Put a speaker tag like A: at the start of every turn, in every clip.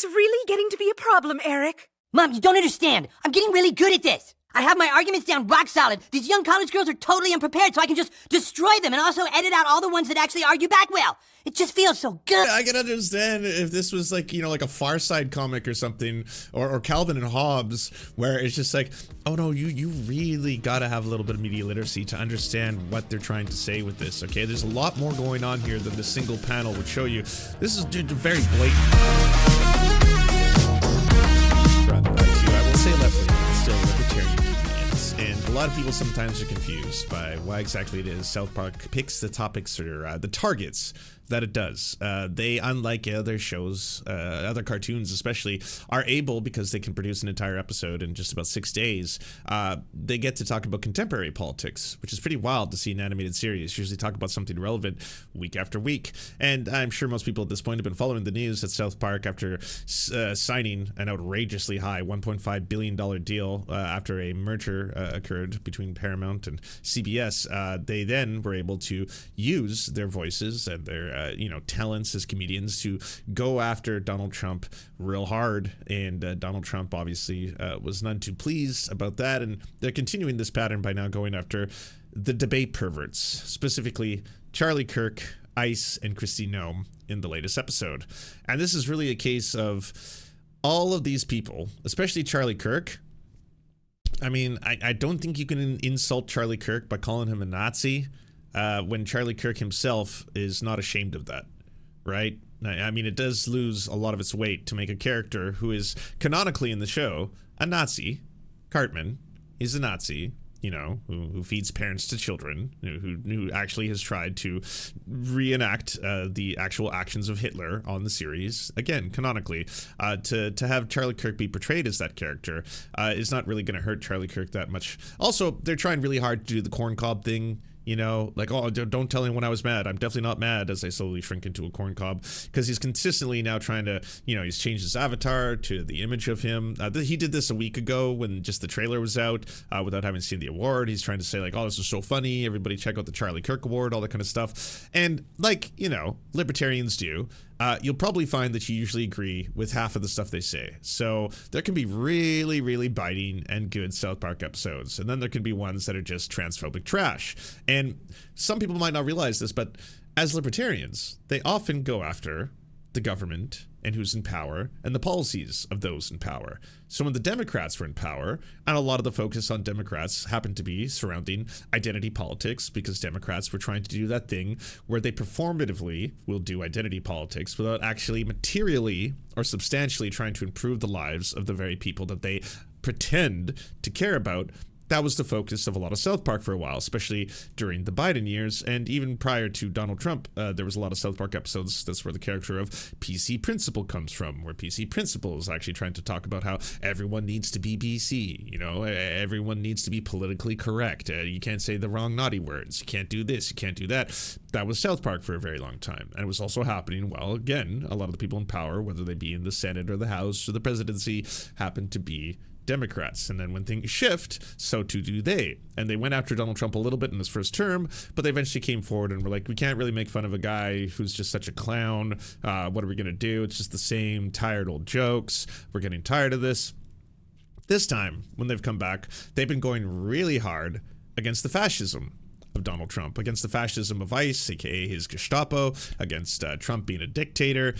A: is really getting to be a problem, Eric.
B: Mom, you don't understand. I'm getting really good at this. I have my arguments down rock solid. These young college girls are totally unprepared, so I can just destroy them and also edit out all the ones that actually argue back well. It just feels so good.
C: I can understand if this was like, you know, like a Far Side comic or something, or Calvin and Hobbes, where it's just like, oh no, you really gotta have a little bit of media literacy to understand what they're trying to say with this, okay? There's a lot more going on here than the single panel would show you. This is very blatant. I will say left-wing, but still libertarian comedians. And a lot of people sometimes are confused by why exactly it is South Park picks the topics or the targets that it does. They, unlike other shows, other cartoons especially, are able, because they can produce an entire episode in just about 6 days, they get to talk about contemporary politics, which is pretty wild to see in animated series. Usually talk about something relevant week after week. And I'm sure most people at this point have been following the news that South Park, after signing an outrageously high $1.5 billion deal after a merger occurred between Paramount and CBS, they then were able to use their voices and their talents as comedians to go after Donald Trump real hard, and Donald Trump obviously was none too pleased about that, and they're continuing this pattern by now going after the debate perverts, specifically Charlie Kirk, ICE, and Kristi Noem in the latest episode. And this is really a case of all of these people, especially Charlie Kirk. I mean, I don't think you can insult Charlie Kirk by calling him a Nazi when Charlie Kirk himself is not ashamed of that, right? I mean, it does lose a lot of its weight to make a character who is canonically in the show a Nazi. Cartman is a Nazi, you know, who feeds parents to children, who actually has tried to reenact the actual actions of Hitler on the series. Again, canonically, to have Charlie Kirk be portrayed as that character is not really going to hurt Charlie Kirk that much. Also, they're trying really hard to do the corn cob thing. You know, like, oh, don't tell anyone I was mad. I'm definitely not mad, as I slowly shrink into a corn cob, because he's consistently now trying to, you know, he's changed his avatar to the image of him. He did this a week ago when just the trailer was out, without having seen the award. He's trying to say, like, oh, this is so funny. Everybody check out the Charlie Kirk Award, all that kind of stuff. And like, you know, libertarians do. You'll probably find that you usually agree with half of the stuff they say. So there can be really, really biting and good South Park episodes. And then there can be ones that are just transphobic trash. And some people might not realize this, but as libertarians, they often go after the government and who's in power and the policies of those in power. So when the Democrats were in power, and a lot of the focus on Democrats happened to be surrounding identity politics, because Democrats were trying to do that thing where they performatively will do identity politics without actually materially or substantially trying to improve the lives of the very people that they pretend to care about. That was the focus of a lot of South Park for a while, especially during the Biden years, and even prior to Donald Trump, there was a lot of South Park episodes. That's where the character of PC Principal comes from, where PC Principal is actually trying to talk about how everyone needs to be BC, you know, everyone needs to be politically correct. You can't say the wrong naughty words. You can't do this, you can't do that. That was South Park for a very long time, and it was also happening while, again, a lot of the people in power, whether they be in the Senate or the House or the presidency, happened to be Democrats. And then when things shift, so too do they. And they went after Donald Trump a little bit in his first term, but they eventually came forward and were like, we can't really make fun of a guy who's just such a clown. What are we going to do? It's just the same tired old jokes. We're getting tired of this. This time, when they've come back, they've been going really hard against the fascism of Donald Trump, against the fascism of ICE, aka his Gestapo, against Trump being a dictator,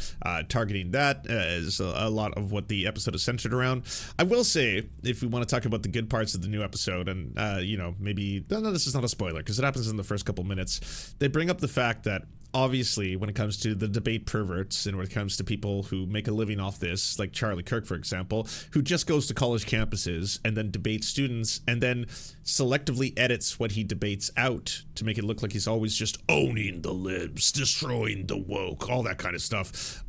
C: targeting that is a lot of what the episode is centered around. I will say, if we want to talk about the good parts of the new episode, and you know, maybe no, this is not a spoiler because it happens in the first couple minutes. They bring up the fact that obviously, when it comes to the debate perverts and when it comes to people who make a living off this, like Charlie Kirk, for example, who just goes to college campuses and then debates students and then selectively edits what he debates out to make it look like he's always just owning the libs, destroying the woke, all that kind of stuff.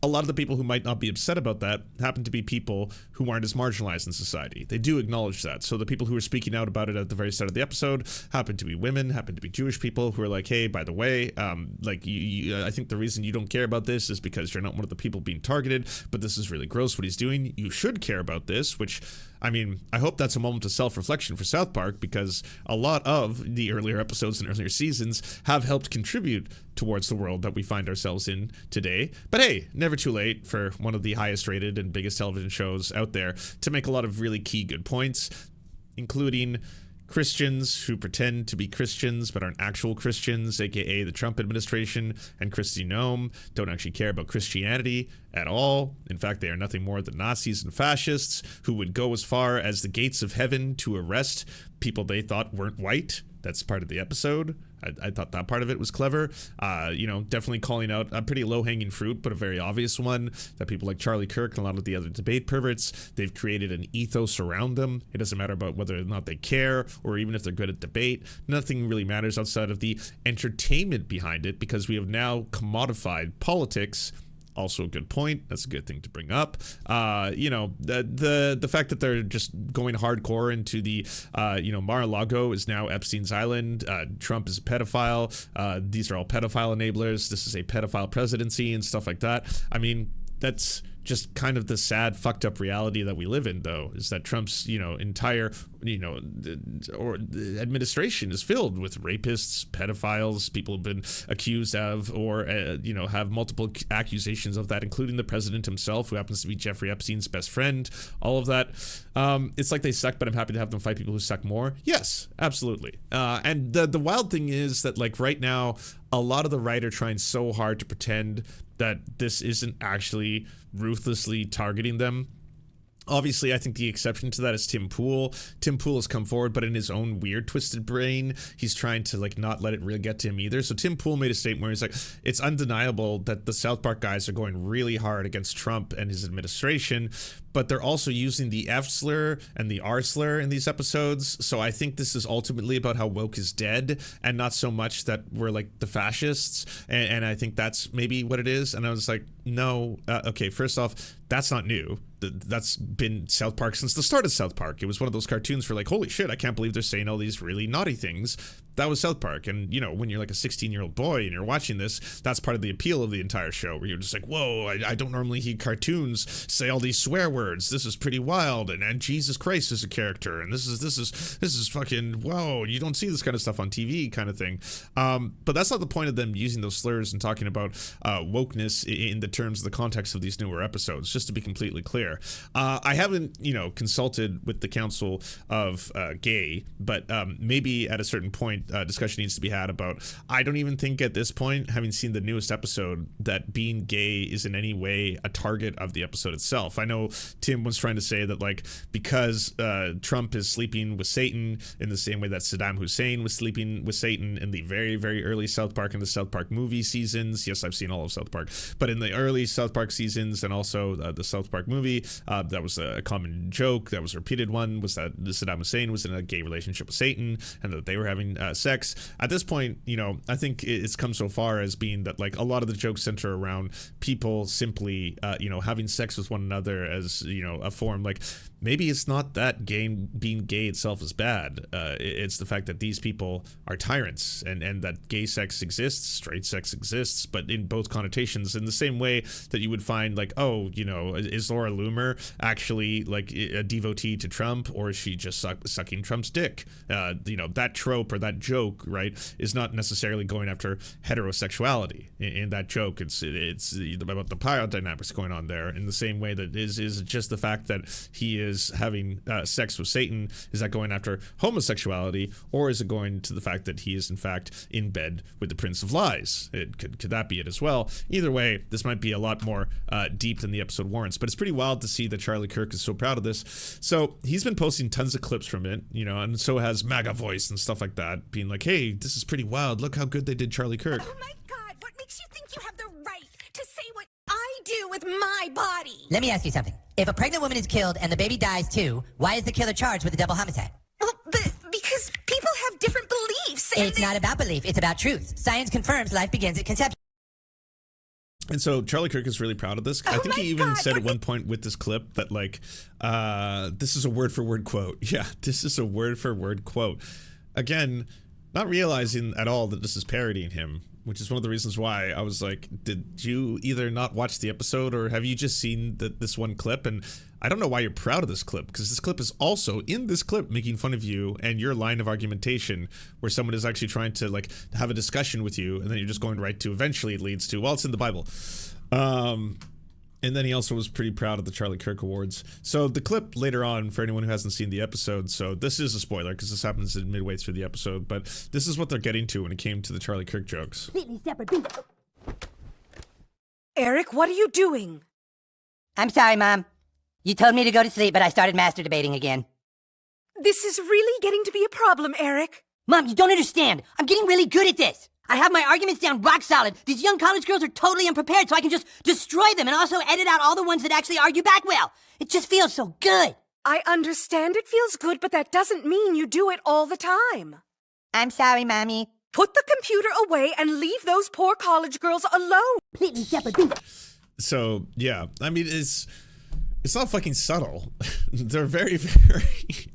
C: A lot of the people who might not be upset about that happen to be people who aren't as marginalized in society. They do acknowledge that. So the people who are speaking out about it at the very start of the episode happen to be women, happen to be Jewish people who are like, hey, by the way, like I think the reason you don't care about this is because you're not one of the people being targeted, but this is really gross what he's doing. You should care about this, which I mean, I hope that's a moment of self-reflection for South Park, because a lot of the earlier episodes and earlier seasons have helped contribute towards the world that we find ourselves in today. But hey, never too late for one of the highest rated and biggest television shows out there to make a lot of really key good points, including Christians who pretend to be Christians but aren't actual Christians, aka the Trump administration and Kristi Noem, don't actually care about Christianity at all. In fact, they are nothing more than Nazis and fascists who would go as far as the gates of heaven to arrest people they thought weren't white. That's part of the episode. I thought that part of it was clever. Definitely calling out a pretty low-hanging fruit, but a very obvious one, that people like Charlie Kirk and a lot of the other debate perverts, they've created an ethos around them. It doesn't matter about whether or not they care, or even if they're good at debate. Nothing really matters outside of the entertainment behind it, because we have now commodified politics. Also a good point. That's a good thing to bring up. The fact that they're just going hardcore into the, Mar-a-Lago is now Epstein's Island. Trump is a pedophile. These are all pedophile enablers. This is a pedophile presidency and stuff like that. I mean, that's just kind of the sad, fucked up reality that we live in, though, is that Trump's, entire, administration is filled with rapists, pedophiles, people who've been accused of, or, have multiple accusations of that, including the president himself, who happens to be Jeffrey Epstein's best friend, all of that. It's like they suck, but I'm happy to have them fight people who suck more. Yes, absolutely. And the wild thing is that, like, right now, a lot of the right are trying so hard to pretend that this isn't actually ruthlessly targeting them. Obviously, I think the exception to that is Tim Pool. Tim Pool has come forward, but in his own weird, twisted brain, he's trying to not let it really get to him either. So Tim Pool made a statement where he's like, it's undeniable that the South Park guys are going really hard against Trump and his administration, but they're also using the F slur and the R slur in these episodes. So I think this is ultimately about how woke is dead, and not so much that we're like the fascists. And I think that's maybe what it is. And I was like, no, okay, first off, that's not new. That's been South Park since the start of South Park. It was one of those cartoons where, like, holy shit, I can't believe they're saying all these really naughty things. That was South Park. And, when you're like a 16-year-old boy and you're watching this, that's part of the appeal of the entire show, where you're just like, whoa, I don't normally hear cartoons say all these swear words. This is pretty wild. And Jesus Christ is a character. And this is fucking, whoa, you don't see this kind of stuff on TV kind of thing. But that's not the point of them using those slurs and talking about wokeness in the terms of the context of these newer episodes, just to be completely clear. I haven't, consulted with the Council of Gay, but maybe at a certain point, discussion needs to be had about, I don't even think at this point, having seen the newest episode, that being gay is in any way a target of the episode itself. I know Tim was trying to say that, like, because Trump is sleeping with Satan in the same way that Saddam Hussein was sleeping with Satan in the very, very early South Park and the South Park movie seasons. Yes, I've seen all of South Park, but in the early South Park seasons and also the South Park movie, that was a common joke that was a repeated one, was that Saddam Hussein was in a gay relationship with Satan and that they were having sex. At this point, I think it's come so far as being that, like, a lot of the jokes center around people simply, having sex with one another as, a form, like, maybe it's not that being gay itself is bad. It's the fact that these people are tyrants, and that gay sex exists, straight sex exists, but in both connotations, in the same way that you would find, like, oh, is Laura Loomer actually, like, a devotee to Trump, or is she just sucking Trump's dick? That trope or that joke, right, is not necessarily going after heterosexuality. In that joke, it's about the power dynamics going on there, in the same way that is just the fact that he is having sex with Satan. Is that going after homosexuality, or is it going to the fact that he is in fact in bed with the Prince of Lies? Could that be it as well? Either way, this might be a lot more deep than the episode warrants, but it's pretty wild to see that Charlie Kirk is so proud of this. So he's been posting tons of clips from it, and so has MAGA Voice and stuff like that, being like, hey, this is pretty wild, look how good they did Charlie Kirk.
A: Oh my God, what makes you think you have the right to say what I do with my body?
B: Let me ask you something. If a pregnant woman is killed and the baby dies too, why is the killer charged with a double homicide?
A: Well, because people have different beliefs.
B: It's not about belief, it's about truth. Science confirms life begins at conception.
C: And so Charlie Kirk is really proud of this. I think he even said at one point with this clip that, like, this is a word-for-word quote. Yeah, this is a word-for-word quote. Again, not realizing at all that this is parodying him. which is one of the reasons why I was like, did you either not watch the episode or have you just seen this one clip? And I don't know why you're proud of this clip, because this clip is also, in this clip, making fun of you and your line of argumentation, where someone is actually trying to, like, have a discussion with you, and then you're just going right to, eventually it leads to, well, it's in the Bible. And then he also was pretty proud of the Charlie Kirk Awards. So the clip later on, for anyone who hasn't seen the episode, so this is a spoiler because this happens midway through the episode, but this is what they're getting to when it came to the Charlie Kirk jokes.
A: Eric, what are you doing?
B: I'm sorry, Mom. You told me to go to sleep, but I started master debating again.
A: This is really getting to be a problem, Eric.
B: Mom, you don't understand. I'm getting really good at this. I have my arguments down rock solid. These young college girls are totally unprepared, so I can just destroy them and also edit out all the ones that actually argue back well. It just feels so good.
A: I understand it feels good, but that doesn't mean you do it all the time.
B: I'm sorry, Mommy.
A: Put the computer away and leave those poor college girls alone.
B: Completely separate.
C: So, yeah, I mean, it's not fucking subtle. They're very, very...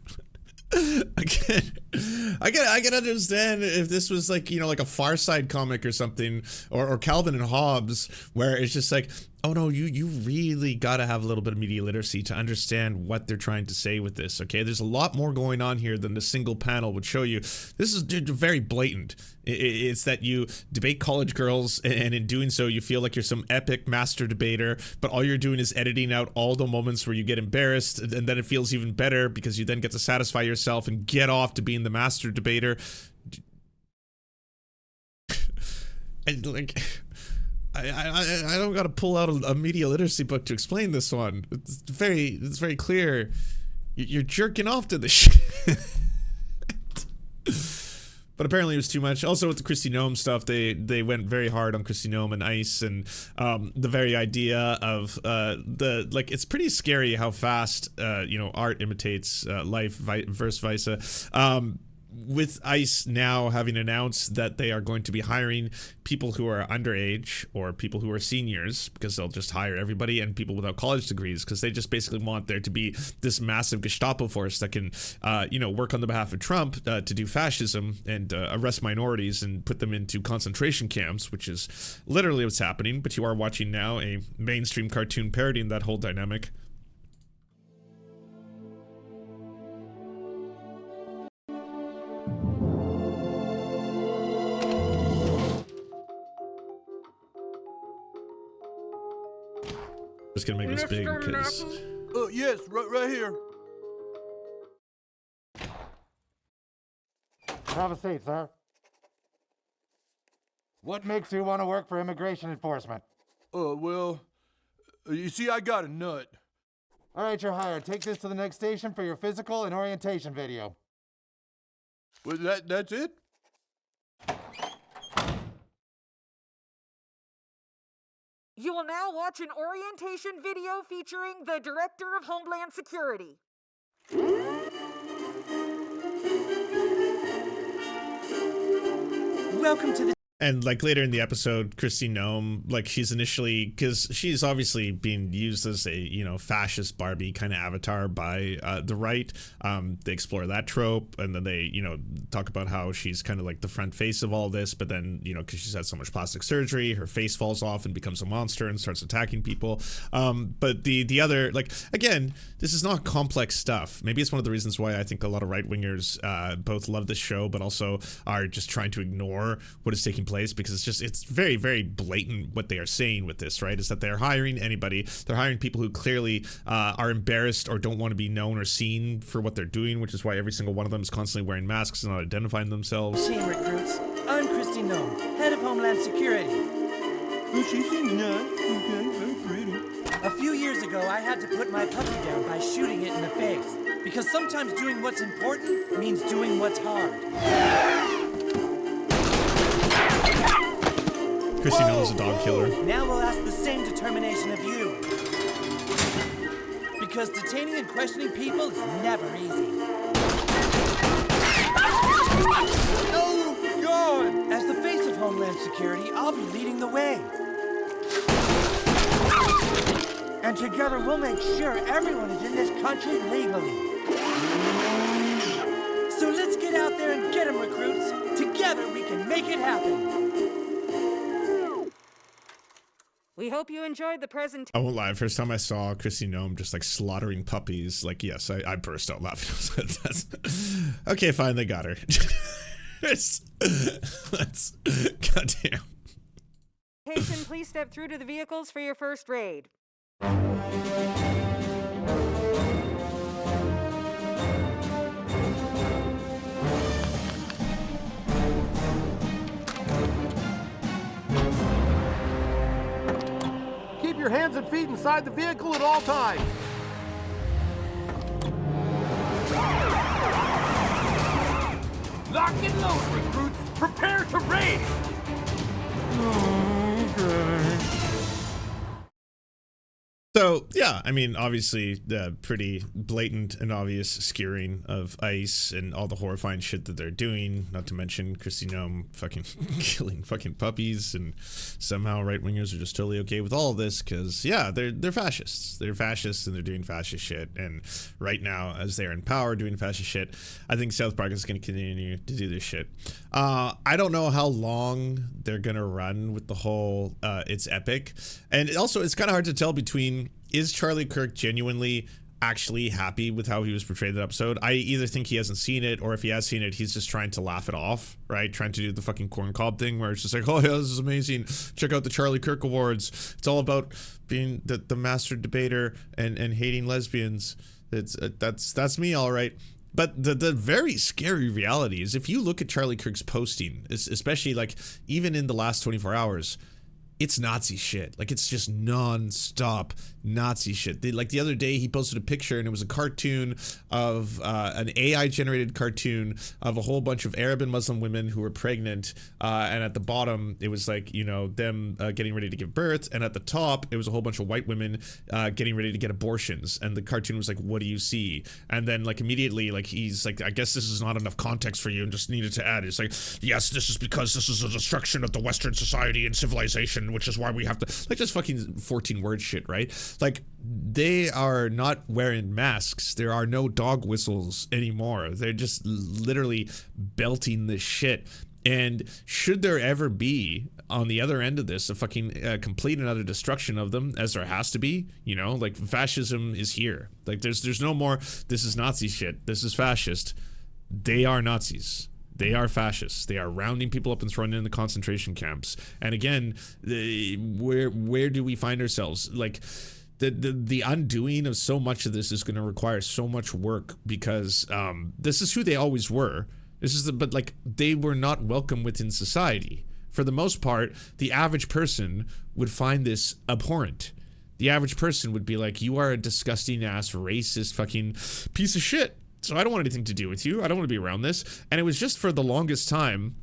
C: I can understand if this was like, you know, like a Far Side comic or something, or Calvin and Hobbes, where it's just like, oh no, you really gotta have a little bit of media literacy to understand what they're trying to say with this, okay? There's a lot more going on here than the single panel would show you. This is very blatant. It's that you debate college girls, and in doing so, you feel like you're some epic master debater, but all you're doing is editing out all the moments where you get embarrassed, and then it feels even better because you then get to satisfy yourself and get off to being the master debater. And like... I don't gotta pull out a media literacy book to explain this one. It's very clear. You're jerking off to this shit. But apparently it was too much. Also with the Kristi Noem stuff, they went very hard on Kristi Noem and ICE, and the very idea of like, it's pretty scary how fast you know, art imitates life, vice versa. With ICE now having announced that they are going to be hiring people who are underage or people who are seniors, because they'll just hire everybody, and people without college degrees, because they just basically want there to be this massive Gestapo force that can, you know, work on the behalf of Trump to do fascism and arrest minorities and put them into concentration camps, which is literally what's happening. But you are watching now a mainstream cartoon parodying that whole dynamic. Just gonna make this big because
D: yes, right here.
E: Have a seat, sir. What makes you want to work for immigration enforcement?
D: Well, you see, I got a nut.
E: All right, you're hired. Take this to the next station for your physical and orientation video.
D: Well, that's it?
A: You will now watch an orientation video featuring the Director of Homeland Security.
B: Welcome to the...
C: And like later in the episode, Kristi Noem, like she's initially, because she's obviously being used as a, you know, fascist Barbie kind of avatar by the right. They explore that trope, and then they, you know, talk about how she's kind of like the front face of all this, but then, you know, because she's had so much plastic surgery, her face falls off and becomes a monster and starts attacking people. But the other, like, again, this is not complex stuff. Maybe it's one of the reasons why I think a lot of right-wingers both love this show, but also are just trying to ignore what is taking place, because it's very, very blatant what they are saying with this, right? Is that they're hiring anybody. They're hiring people who clearly are embarrassed or don't want to be known or seen for what they're doing, which is why every single one of them is constantly wearing masks and not identifying themselves.
F: Team recruits, I'm Kristi Noem, head of Homeland Security.
D: Well, she seems nice. Okay, very pretty.
F: A few years ago, I had to put my puppy down by shooting it in the face, because sometimes doing what's important means doing what's hard.
C: Kristi Noem is a dog killer.
F: Now we'll ask the same determination of you. Because detaining and questioning people is never easy.
D: Oh, God!
F: As the face of Homeland Security, I'll be leading the way. And together we'll make sure everyone is in this country legally. So let's get out there and get them, recruits. Together we can make it happen.
A: We hope you enjoyed the presentation.
C: I won't lie. First time I saw Christy Nome just like slaughtering puppies, like, yes, I burst out laughing. Okay, fine, they got her. That's goddamn.
A: Please step through to the vehicles for your first raid.
G: Keep your hands and feet inside the vehicle at all times. Lock and load, recruits. Prepare to raid.
C: So, yeah, I mean, obviously, the pretty blatant and obvious skewering of ICE and all the horrifying shit that they're doing, not to mention Christy Nome fucking killing fucking puppies, and somehow right-wingers are just totally okay with all of this because, yeah, they're fascists. They're fascists and they're doing fascist shit, and right now, as they're in power doing fascist shit, I think South Park is going to continue to do this shit. I don't know how long they're going to run with the whole it's epic, and also, it's kind of hard to tell between is Charlie Kirk genuinely actually happy with how he was portrayed in that episode? I either think he hasn't seen it, or if he has seen it, he's just trying to laugh it off, right? Trying to do the fucking corn cob thing where it's just like, oh yeah, this is amazing. Check out the Charlie Kirk Awards. It's all about being the master debater and hating lesbians. That's me, all right. But the very scary reality is if you look at Charlie Kirk's posting, especially like even in the last 24 hours, it's Nazi shit. Like, it's just non-stop Nazi shit. Like, the other day, he posted a picture, and it was a cartoon of an AI-generated cartoon of a whole bunch of Arab and Muslim women who were pregnant, and at the bottom, it was like, you know, them getting ready to give birth, and at the top, it was a whole bunch of white women getting ready to get abortions, and the cartoon was like, what do you see? And then, like, immediately, like, he's like, I guess this is not enough context for you, and just needed to add. It's like, yes, this is because this is a destruction of the Western society and civilization, which is why we have to, like, just fucking 14-word shit, right? Like, they are not wearing masks. There are no dog whistles anymore. They're just literally belting this shit. And should there ever be, on the other end of this, a fucking complete and utter destruction of them, as there has to be, you know, like, fascism is here. Like, there's no more, this is Nazi shit, this is fascist. They are Nazis. They are fascists. They are rounding people up and throwing them in the concentration camps. And again, where do we find ourselves? Like, the undoing of so much of this is going to require so much work because this is who they always were. But like, they were not welcome within society. For the most part, the average person would find this abhorrent. The average person would be like, you are a disgusting ass racist fucking piece of shit. So I don't want anything to do with you. I don't want to be around this. And it was just for the longest time,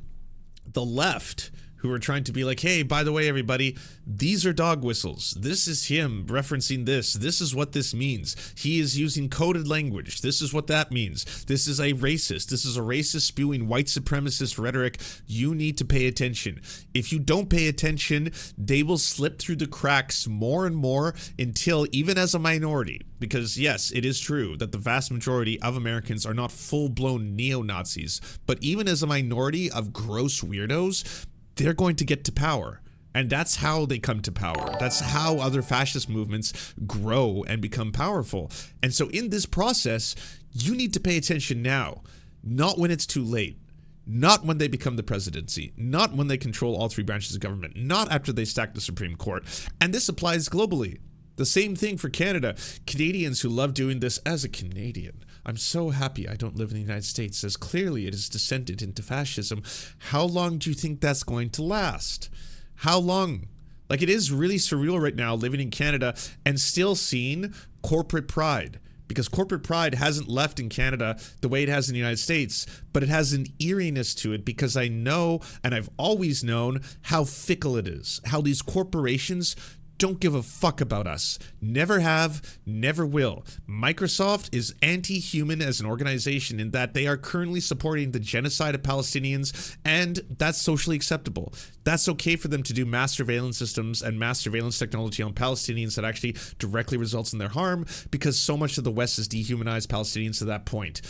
C: the left who were trying to be like, hey, by the way, everybody, these are dog whistles. This is him referencing this. This is what this means. He is using coded language. This is what that means. This is a racist. This is a racist spewing white supremacist rhetoric. You need to pay attention. If you don't pay attention, they will slip through the cracks more and more until, even as a minority, because yes, it is true that the vast majority of Americans are not full-blown neo-Nazis, but even as a minority of gross weirdos, they're going to get to power. And that's how they come to power. That's how other fascist movements grow and become powerful. And so in this process, you need to pay attention now, not when it's too late. Not when they become the presidency, not when they control all three branches of government, not after they stack the Supreme Court. And this applies globally. The same thing for Canada. Canadians who love doing this as a Canadian. I'm so happy I don't live in the United States, as clearly it has descended into fascism. How long do you think that's going to last? How long? Like, it is really surreal right now living in Canada and still seeing corporate pride. Because corporate pride hasn't left in Canada the way it has in the United States, but it has an eeriness to it because I know, and I've always known, how fickle it is. How these corporations don't give a fuck about us. Never have, never will. Microsoft is anti-human as an organization in that they are currently supporting the genocide of Palestinians, and that's socially acceptable. That's okay for them to do mass surveillance systems and mass surveillance technology on Palestinians that actually directly results in their harm because so much of the West has dehumanized Palestinians to that point.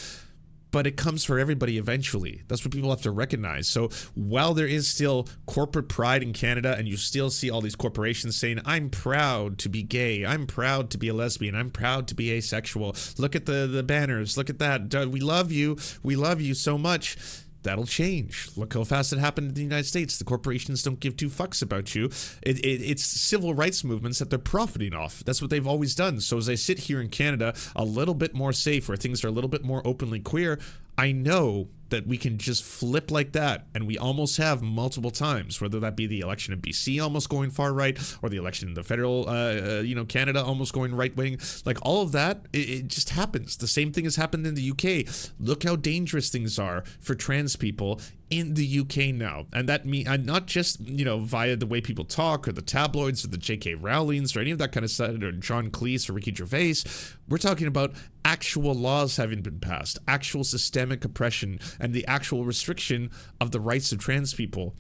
C: but it comes for everybody eventually. That's what people have to recognize. So while there is still corporate pride in Canada, and you still see all these corporations saying, I'm proud to be gay, I'm proud to be a lesbian, I'm proud to be asexual, look at the banners, look at that, we love you so much. That'll change. Look how fast it happened in the United States. The corporations don't give two fucks about you. It's civil rights movements that they're profiting off. That's what they've always done. So as I sit here in Canada, a little bit more safe, where things are a little bit more openly queer, I know that we can just flip like that, and we almost have multiple times, whether that be the election in BC almost going far right, or the election in the federal, Canada almost going right wing. Like all of that, it just happens. The same thing has happened in the UK. Look how dangerous things are for trans people in the UK now, and that not just via the way people talk or the tabloids or the J.K. Rowlings or any of that kind of stuff, or John Cleese or Ricky Gervais. We're talking about actual laws having been passed, actual systemic oppression, and the actual restriction of the rights of trans people.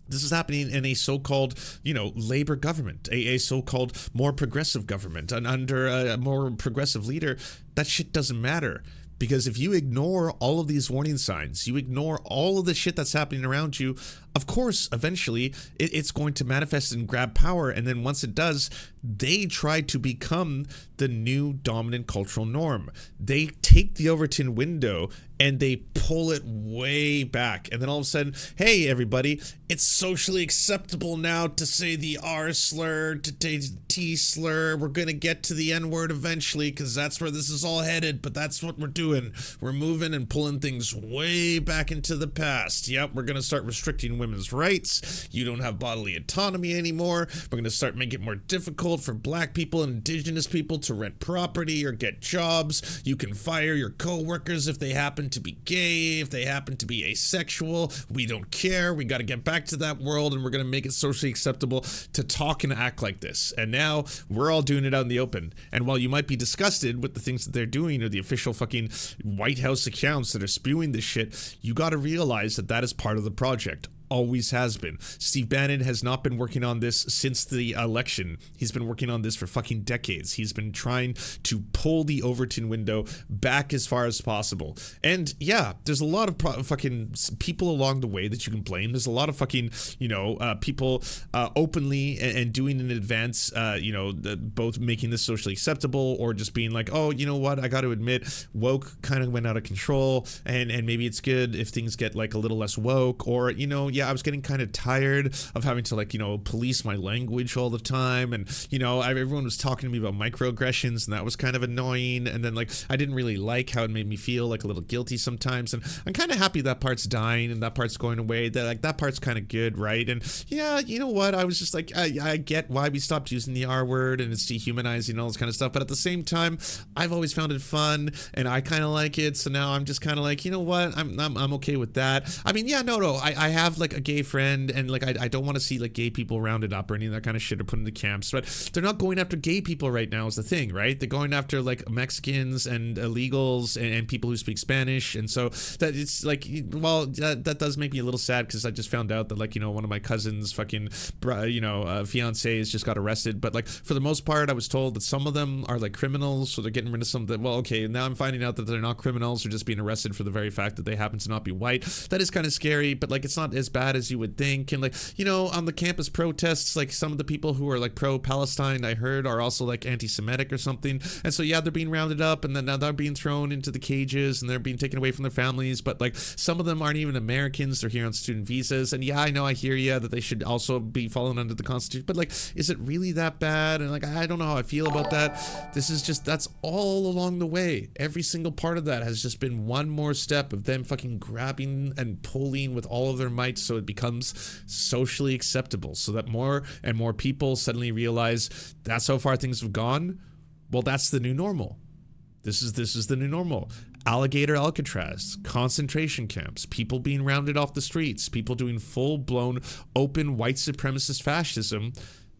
C: This is happening in a so-called, labor government, a so-called more progressive government, and under a more progressive leader. That shit doesn't matter. Because if you ignore all of these warning signs, you ignore all of the shit that's happening around you, of course, eventually, it's going to manifest and grab power. And then once it does, they try to become the new dominant cultural norm. They take the Overton window and they pull it way back. And then all of a sudden, hey, everybody, it's socially acceptable now to say the R slur, to say the T slur. We're going to get to the N word eventually because that's where this is all headed. But that's what we're doing. We're moving and pulling things way back into the past. Yep, we're going to start restricting women's rights. You don't have bodily autonomy anymore. We're going to start making it more difficult for black people and indigenous people to rent property or get jobs. You can fire your co-workers if they happen to be gay, if they happen to be asexual. We don't care. We got to get back to that world, and we're going to make it socially acceptable to talk and act like this. And now we're all doing it out in the open. And while you might be disgusted with the things that they're doing, or the official fucking White House accounts that are spewing this shit, you got to realize that that is part of the project. Always has been. Steve Bannon has not been working on this since the election. He's been working on this for fucking decades. He's been trying to pull the Overton window back as far as possible. And yeah, there's a lot of fucking people along the way that you can blame. There's a lot of fucking, people openly and doing in advance, both making this socially acceptable or just being like, oh, you know what, I got to admit, woke kind of went out of control, and maybe it's good if things get like a little less woke, or, I was getting kind of tired of having to police my language all the time. And, everyone was talking to me about microaggressions, and that was kind of annoying. And then I didn't really like how it made me feel like a little guilty sometimes. And I'm kind of happy that part's dying and that part's going away. That part's kind of good, right? And yeah, you know what? I was just like, I get why we stopped using the R word and it's dehumanizing and all this kind of stuff. But at the same time, I've always found it fun and I kind of like it. So now I'm just kind of like, you know what? I'm okay with that. I mean, yeah, no. I have a gay friend, and I don't want to see gay people rounded up or any of that kind of shit or put into camps, but they're not going after gay people right now is the thing, right? They're going after Mexicans and illegals and people who speak Spanish. And so that it's that does make me a little sad, because I just found out that one of my cousin's fucking fiancés just got arrested. But for the most part, I was told that some of them are criminals, so they're getting rid of some of them. Well, okay, now I'm finding out that they're not criminals, they're just being arrested for the very fact that they happen to not be white. That is kind of scary, but it's not as bad as you would think. And on the campus protests, some of the people who are pro-Palestine, I heard, are also anti-Semitic or something. And so yeah, they're being rounded up, and then now they're being thrown into the cages, and they're being taken away from their families. But some of them aren't even Americans, they're here on student visas. And yeah, I know, I hear you that they should also be falling under the Constitution, but is it really that bad? And I don't know how I feel about that. That's all along the way. Every single part of that has just been one more step of them fucking grabbing and pulling with all of their might, so it becomes socially acceptable, so that more and more people suddenly realize that's how far things have gone. Well, that's the new normal. This is the new normal. Alligator Alcatraz, concentration camps, people being rounded off the streets, people doing full-blown open white supremacist fascism.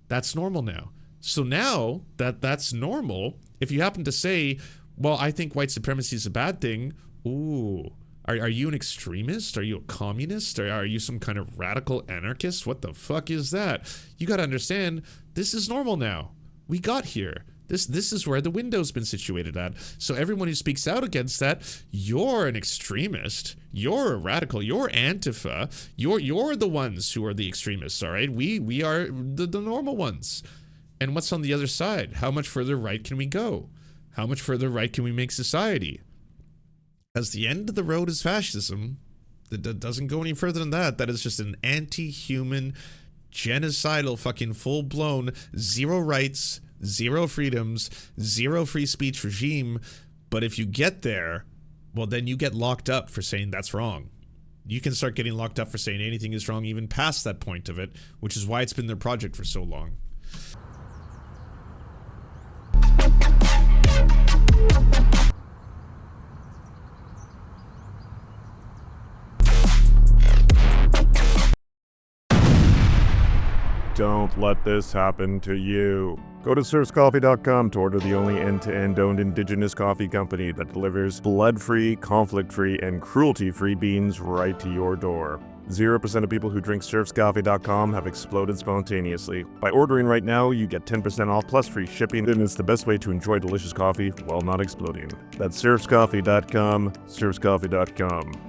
C: That's normal now. So now that that's normal, if you happen to say, well, I think white supremacy is a bad thing, ooh, are you an extremist? Are you a communist? Or are you some kind of radical anarchist? What the fuck is that? You got to understand, this is normal now. We got here. This is where the window's been situated at. So everyone who speaks out against that, you're an extremist. You're a radical. You're Antifa. You're the ones who are the extremists, all right? We are the normal ones. And what's on the other side? How much further right can we go? How much further right can we make society? As the end of the road is fascism, that doesn't go any further than that. That is just an anti-human, genocidal, fucking full-blown, zero rights, zero freedoms, zero free speech regime. But if you get there, well, then you get locked up for saying that's wrong. You can start getting locked up for saying anything is wrong even past that point of it, which is why it's been their project for so long.
H: Don't let this happen to you. Go to serfscoffee.com to order the only end-to-end owned indigenous coffee company that delivers blood-free, conflict-free, and cruelty-free beans right to your door. 0% of people who drink serfscoffee.com have exploded spontaneously. By ordering right now, you get 10% off plus free shipping, and it's the best way to enjoy delicious coffee while not exploding. That's serfscoffee.com, serfscoffee.com.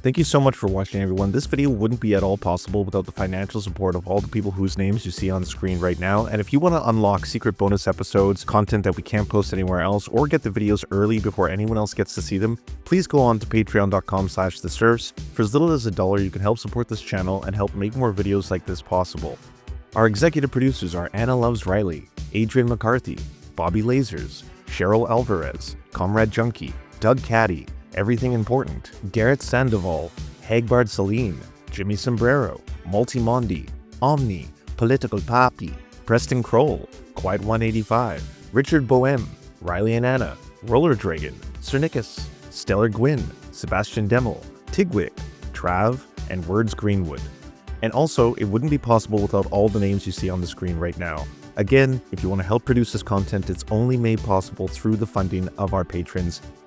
I: Thank you so much for watching, everyone. This video wouldn't be at all possible without the financial support of all the people whose names you see on the screen right now. And if you want to unlock secret bonus episodes, content that we can't post anywhere else, or get the videos early before anyone else gets to see them, please go on to patreon.com/theserfs. For as little as $1, you can help support this channel and help make more videos like this possible. Our executive producers are Anna Loves Riley, Adrian McCarthy, Bobby Lasers, Cheryl Alvarez, Comrade Junkie, Doug Caddy, Everything Important, Garrett Sandoval, Hagbard Celine, Jimmy Sombrero, Multimondi, Omni, Political Papi, Preston Kroll, Quiet 185, Richard Boehm, Riley and Anna, Roller Dragon, Cernicus, Stellar Gwyn, Sebastian Demel, Tigwig, Trav, and Words Greenwood. And also, it wouldn't be possible without all the names you see on the screen right now. Again, if you want to help produce this content, it's only made possible through the funding of our patrons.